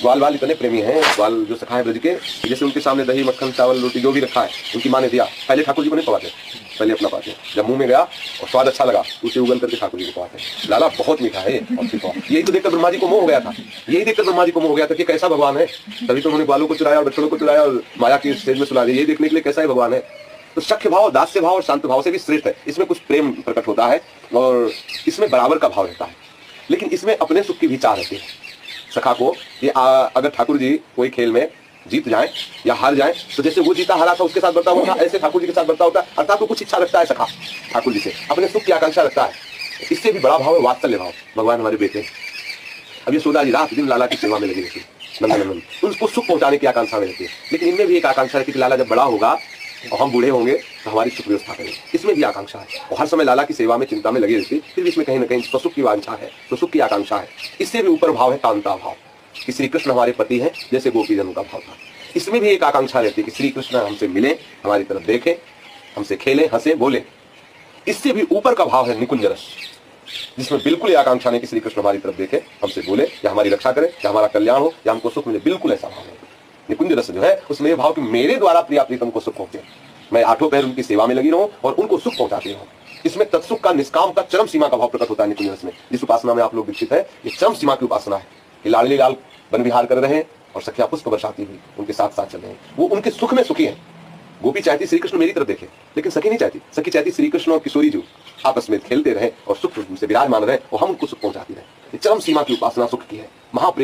ग्वाल वाल इतने प्रेमी हैं, ग्वाल जो सखा है ब्रज के, जैसे उनके सामने दही मक्खन चावल रोटी जो भी रखा है उनकी माँ ने दिया, पहले ठाकुर जी को नहीं पवाते, पहले अपना पाते। जब मुंह में गया और स्वाद अच्छा लगा उसे उगल करके ठाकुर जी को पवाते। लाला बहुत मीठा है और फिर यही तो देखकर ब्रह्मा जी को मोह हो गया था, यही देखकर ब्रह्मा जी को मोह हो गया था कि कैसा भगवान है। तभी तो उन्होंने ग्वालों को चुराया और बच्चों को चुराया और माया की स्टेज में सुला दिया, यही देखने के लिए कैसा है भगवान है। तो सख्य भाव, दास्य भाव और शांत भाव से भी श्रेष्ठ है। इसमें कुछ प्रेम प्रकट होता है और इसमें बराबर का भाव रहता है, लेकिन इसमें अपने सुख की भी चाह रहती है। सखा को ये अगर ठाकुर जी कोई खेल में जीत जाए या हार जाए तो जैसे वो जीता हारा था उसके साथ बर्ताव होता, ऐसे ठाकुर जी के साथ बर्ताव होता है। अर्थात वो कुछ इच्छा रखता है सखा ठाकुर जी से, अपने सुख की आकांक्षा रखता है। इससे भी बड़ा भाव है वात्सल्य भाव। भगवान हमारे बेटे, अब ये यशोदा जी रात दिन लाला की सेवा में लगी रहती है, नंदन उनको सुख पहुंचाने की आकांक्षा में रहती है। लेकिन इनमें भी एक आकांक्षा रहती है कि लाला जब बड़ा होगा और हम बूढ़े होंगे तो हमारी सुख व्यवस्था करेंगे, इसमें भी आकांक्षा है। और हर समय लाला की सेवा में चिंता में लगी रहती है, फिर भी इसमें कहीं ना कहीं स्वसुख की वांछा है, स्वसुख की आकांक्षा है। इससे भी ऊपर भाव है कांता भाव, कि श्री कृष्ण हमारे पति हैं, जैसे गोपीजनों का भाव था। इसमें भी एक आकांक्षा रहती है कि श्री कृष्ण हमसे मिले, हमारी तरफ देखें, हमसे खेलें, हंसे, बोले। इससे भी ऊपर का भाव है निकुंज रस, जिसमें बिल्कुल ये आकांक्षा नहीं कि श्री कृष्ण हमारी तरफ देखे, हमसे बोले या हमारी रक्षा करे या हमारा कल्याण हो या हमको सुख मिले, बिल्कुल ऐसा भाव है। निकुंज रस जो है उसमें ये भाव कि मेरे द्वारा प्रिया प्रीतम को सुख पहुंचे, मैं आठों पहर उनकी सेवा में लगी रहूं और उनको सुख पहुंचाती रहूं। इसमें तत्सुख का, निष्काम का, चरम सीमा का भाव प्रकट होता है निकुंज रस में। जिस उपासना में आप लोग दीक्षित है, ये चरम सीमा की उपासना है कि लाडली लाल वन विहार कर रहे हैं और सखिया पुष्प बरसाती हुई उनके साथ साथ चल रहे हैं। वो उनके सुख में सुखी है। गोपी चाहती श्री कृष्ण मेरी तरफ देखे, लेकिन सखी नहीं चाहती। सखी चाहती श्री कृष्ण और किशोरी जी आपस में खेलते रहे और सुख से विराजमान रहे और हम उनको सुख पहुंचाती रहे। चरम सीमा की उपासना सुख की है, महाप्रेम